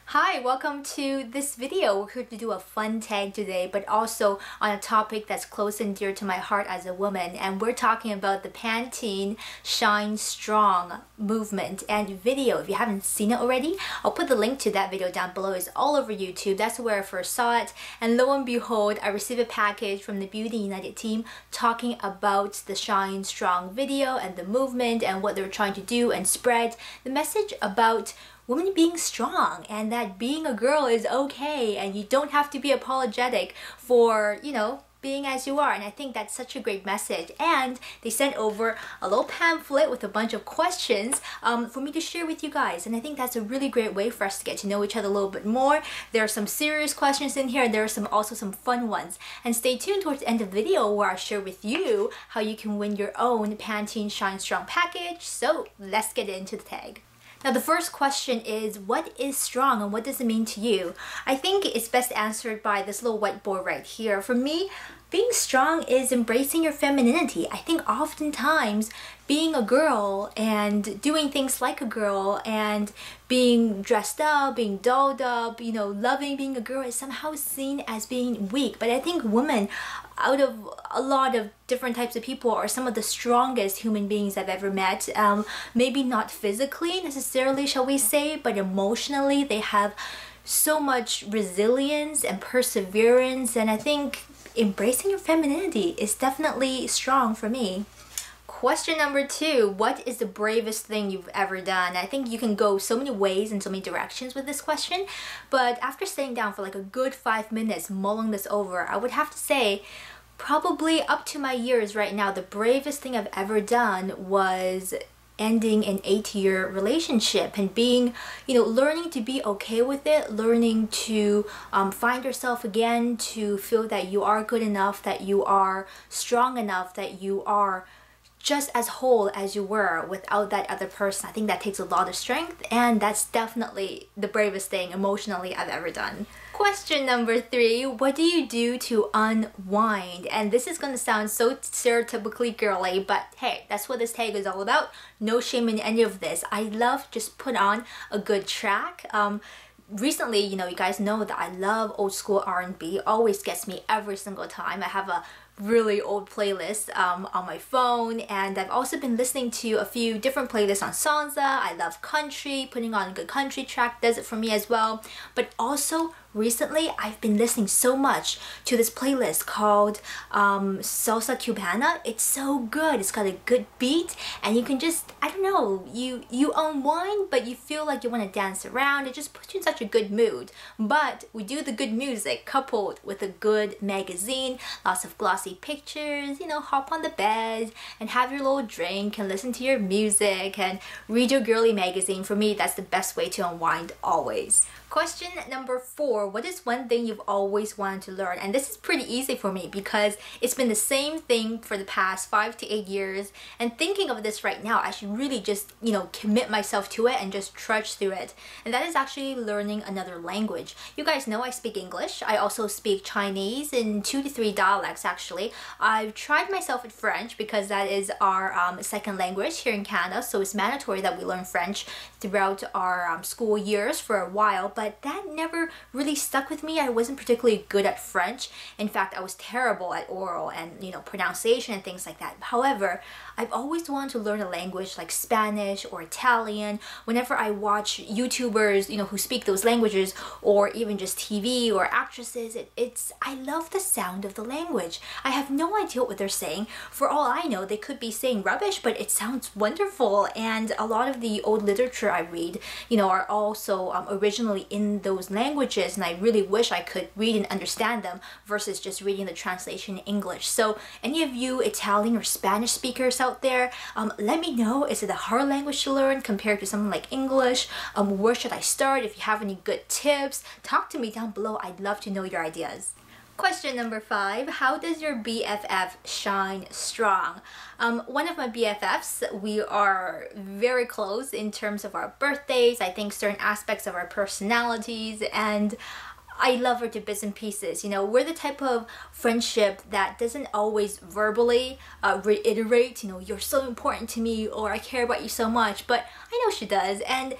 Hi, welcome to this video. We're here to do a fun tag today, but also on a topic that's close and dear to my heart as a woman. And we're talking about the Pantene Shine Strong movement and video. If you haven't seen it already, I'll put the link to that video down below. It's all over YouTube. That's where I first saw it. And lo and behold, I received a package from the Beauty United team talking about the Shine Strong video and the movement and what they're trying to do and spread the message about women being strong and that being a girl is okay and you don't have to be apologetic for, being as you are. And I think that's such a great message. And they sent over a little pamphlet with a bunch of questions for me to share with you guys. And I think that's a really great way for us to get to know each other a little bit more. There are some serious questions in here and there are also some fun ones. And stay tuned towards the end of the video where I share with you how you can win your own Pantene Shine Strong package. So let's get into the tag. Now the first question is, what is strong and what does it mean to you? I think it's best answered by this little whiteboard right here. For me, being strong is embracing your femininity. I think oftentimes being a girl and doing things like a girl and being dressed up, being dolled up, loving being a girl is somehow seen as being weak. But I think women, out of a lot of different types of people, are some of the strongest human beings I've ever met. Maybe not physically necessarily, shall we say, but emotionally they have so much resilience and perseverance, and I think embracing your femininity is definitely strong for me. Question number 2, what is the bravest thing you've ever done? I think you can go so many ways and so many directions with this question, but after sitting down for like a good 5 minutes mulling this over, I would have to say probably up to my years right now, the bravest thing I've ever done was ending an 8-year relationship and being, learning to be okay with it, learning to find yourself again, to feel that you are good enough, that you are strong enough, that you are just as whole as you were without that other person. I think that takes a lot of strength, and that's definitely the bravest thing emotionally I've ever done. Question number 3, what do you do to unwind? And this is gonna sound so stereotypically girly, but hey, that's what this tag is all about. No shame in any of this. I love just put on a good track. Recently, you guys know that I love old school R&B. Always gets me every single time. I have a really old playlist on my phone, and I've also been listening to a few different playlists on Sansa. I love country, putting on a good country track does it for me as well. But also recently I've been listening so much to this playlist called Salsa Cubana. It's so good. It's got a good beat and you can just, I don't know, you unwind but you feel like you want to dance around. It just puts you in such a good mood. But we do the good music coupled with a good magazine, lots of glossy pictures, hop on the bed and have your little drink and listen to your music and read your girly magazine. For me, that's the best way to unwind always. Question number 4, what is one thing you've always wanted to learn? And this is pretty easy for me because it's been the same thing for the past 5 to 8 years, and thinking of this right now, I should really just, commit myself to it and just trudge through it. And that is actually learning another language. You guys know I speak English. I also speak Chinese in 2 to 3 dialects actually. I've tried myself at French because that is our second language here in Canada, so it's mandatory that we learn French throughout our school years for a while, but that never really stuck with me. I wasn't particularly good at French. In fact, I was terrible at oral and pronunciation and things like that. However, I've always wanted to learn a language like Spanish or Italian. Whenever I watch YouTubers, who speak those languages, or even just TV or actresses, I love the sound of the language. I have no idea what they're saying. For all I know, they could be saying rubbish, but it sounds wonderful. And a lot of the old literature I read, are also originally in those languages, and I really wish I could read and understand them versus just reading the translation in English. So any of you Italian or Spanish speakers out there, let me know, is it a hard language to learn compared to something like English? Where should I start? If you have any good tips, talk to me down below. I'd love to know your ideas. Question number 5, how does your BFF shine strong? One of my BFFs, we are very close in terms of our birthdays, I think certain aspects of our personalities, and I love her to bits and pieces. We're the type of friendship that doesn't always verbally reiterate, you're so important to me or I care about you so much, but I know she does. And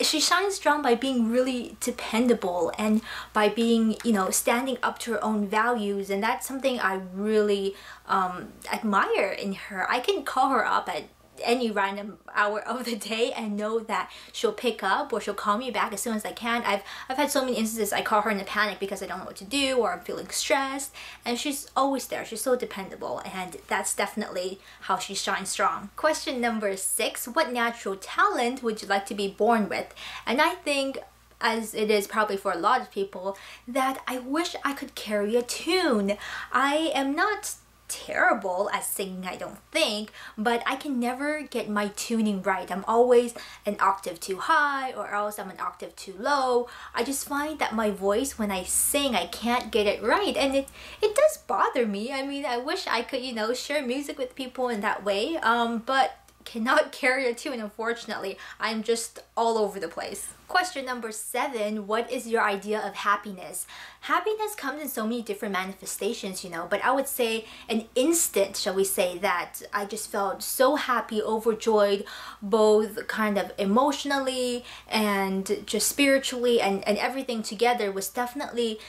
she shines strong by being really dependable and by being, you know, standing up to her own values, and that's something I really admire in her. I can call her up at any random hour of the day and know that she'll pick up or she'll call me back as soon as I can. I've had so many instances I call her in a panic because I don't know what to do or I'm feeling stressed, and she's always there. She's so dependable, and that's definitely how she shines strong. Question number 6, what natural talent would you like to be born with? And I think, as it is probably for a lot of people, that I wish I could carry a tune. I am not terrible at singing, I don't think, but I can never get my tuning right. I'm always an octave too high, or else I'm an octave too low. I just find that my voice, when I sing, I can't get it right, and it does bother me. I mean, I wish I could, you know, share music with people in that way, but cannot carry a tune, unfortunately. I'm just all over the place. Question number 7, what is your idea of happiness? Happiness comes in so many different manifestations, you know, but I would say an instant, shall we say, that I just felt so happy, overjoyed, both kind of emotionally and just spiritually, and everything together, was definitely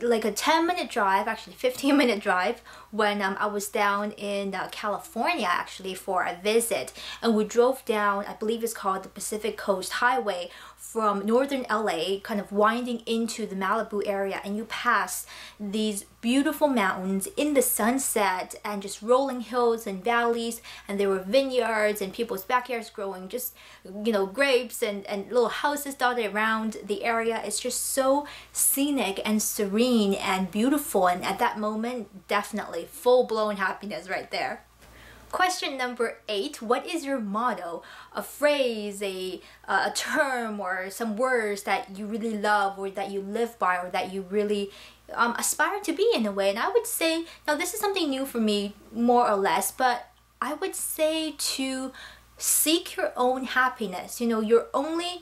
like a 10-minute drive, actually 15-minute drive, when I was down in California actually for a visit, and we drove down, I believe it's called the Pacific Coast Highway, from northern LA, kind of winding into the Malibu area, and you pass these beautiful mountains in the sunset and just rolling hills and valleys, and there were vineyards and people's backyards growing just, you know, grapes and little houses dotted around the area. It's just so scenic and serene and beautiful, and at that moment, definitely full-blown happiness right there. Question number 8, what is your motto? A phrase, a term, or some words that you really love, or that you live by, or that you really aspire to be in a way. And I would say, now this is something new for me, more or less, but I would say to seek your own happiness. You know, you're only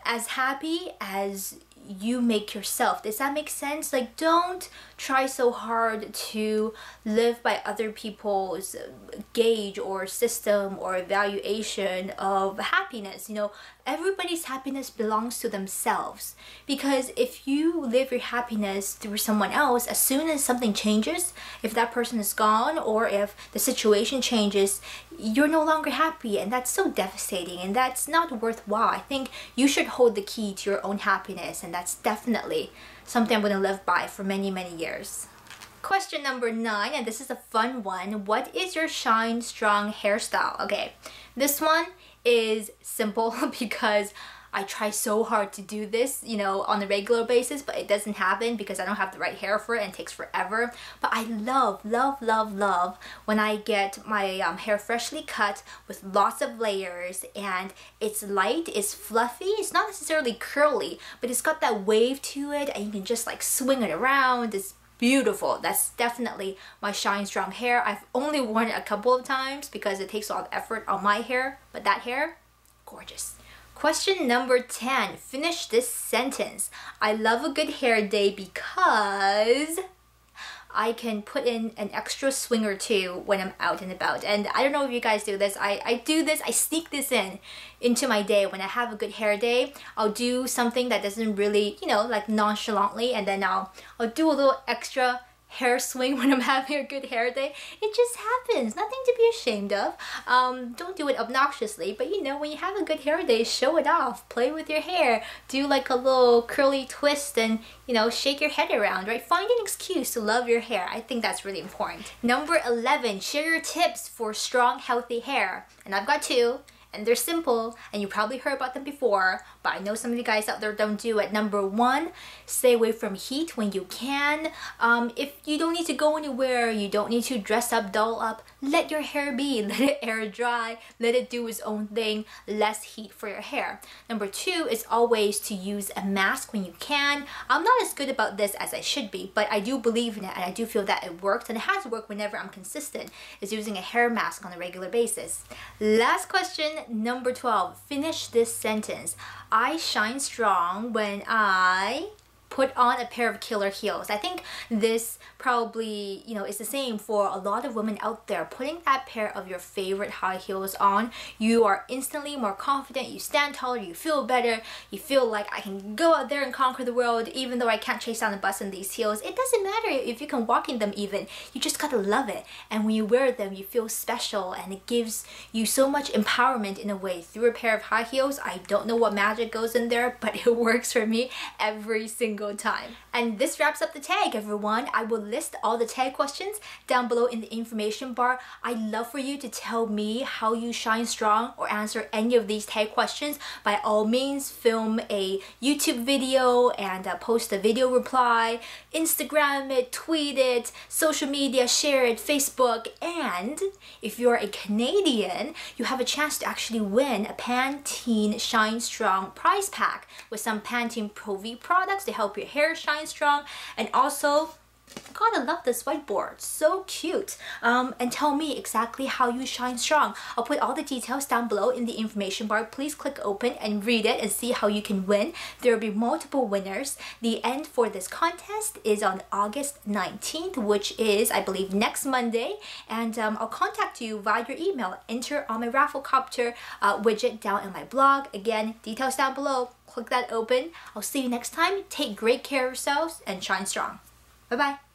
as happy as you make yourself. Does that make sense? Like, don't try so hard to live by other people's gauge or system or evaluation of happiness. You know, everybody's happiness belongs to themselves, because if you live your happiness through someone else, as soon as something changes, if that person is gone or if the situation changes, you're no longer happy, and that's so devastating, and that's not worthwhile. I think you should hold the key to your own happiness, and that's definitely something I'm going to live by for many, many years. Question number 9, and this is a fun one. What is your Shine Strong hairstyle? Okay, this one is simple because I try so hard to do this, you know, on a regular basis, but it doesn't happen because I don't have the right hair for it and it takes forever. But I love, love, love, love when I get my hair freshly cut with lots of layers, and it's light, it's fluffy, it's not necessarily curly, but it's got that wave to it, and you can just like swing it around. It's beautiful. That's definitely my Shine Strong hair. I've only worn it a couple of times because it takes a lot of effort on my hair, but that hair, gorgeous. Question number 10, finish this sentence. I love a good hair day because I can put in an extra swing or two when I'm out and about. And I don't know if you guys do this. I do this, I sneak this into my day. When I have a good hair day, I'll do something that doesn't really, you know, like nonchalantly, and then I'll do a little extra hair swing when I'm having a good hair day. It just happens, nothing to be ashamed of. Don't do it obnoxiously, but you know, when you have a good hair day, show it off, play with your hair, do like a little curly twist, and you know, shake your head around, right? Find an excuse to love your hair. I think that's really important. Number 11, share your tips for strong, healthy hair. And I've got 2. And they're simple, and you probably heard about them before, but I know some of you guys out there don't do it. Number 1, stay away from heat when you can. If you don't need to go anywhere, you don't need to dress up, doll up, let your hair be. Let it air dry, let it do its own thing, less heat for your hair. Number 2 is always to use a mask when you can. I'm not as good about this as I should be, but I do believe in it, and I do feel that it works, and it has worked whenever I'm consistent, is using a hair mask on a regular basis. Last question, number 12, finish this sentence. I shine strong when I put on a pair of killer heels. I think this probably, is the same for a lot of women out there. Putting that pair of your favorite high heels on, you are instantly more confident, you stand taller, you feel better, you feel like I can go out there and conquer the world even though I can't chase down the bus in these heels. It doesn't matter if you can walk in them even. You just gotta love it. And when you wear them, you feel special and it gives you so much empowerment in a way through a pair of high heels. I don't know what magic goes in there, but it works for me every single time. And this wraps up the tag, everyone. I will list all the tag questions down below in the information bar. I'd love for you to tell me how you shine strong or answer any of these tag questions. By all means, film a YouTube video and post a video reply, Instagram it, tweet it, social media, share it, Facebook, and if you're a Canadian, you have a chance to actually win a Pantene Shine Strong prize pack with some Pantene Pro V products to help your hair shine strong, and also gotta love this whiteboard, so cute. And tell me exactly how you shine strong. I'll put all the details down below in the information bar. Please click open and read it and see how you can win. There will be multiple winners. The end for this contest is on August 19th, which is, I believe, next Monday. And I'll contact you via your email. Enter on my Rafflecopter widget down in my blog. Again, details down below. Click that open. I'll see you next time. Take great care of yourselves and shine strong. Bye-bye.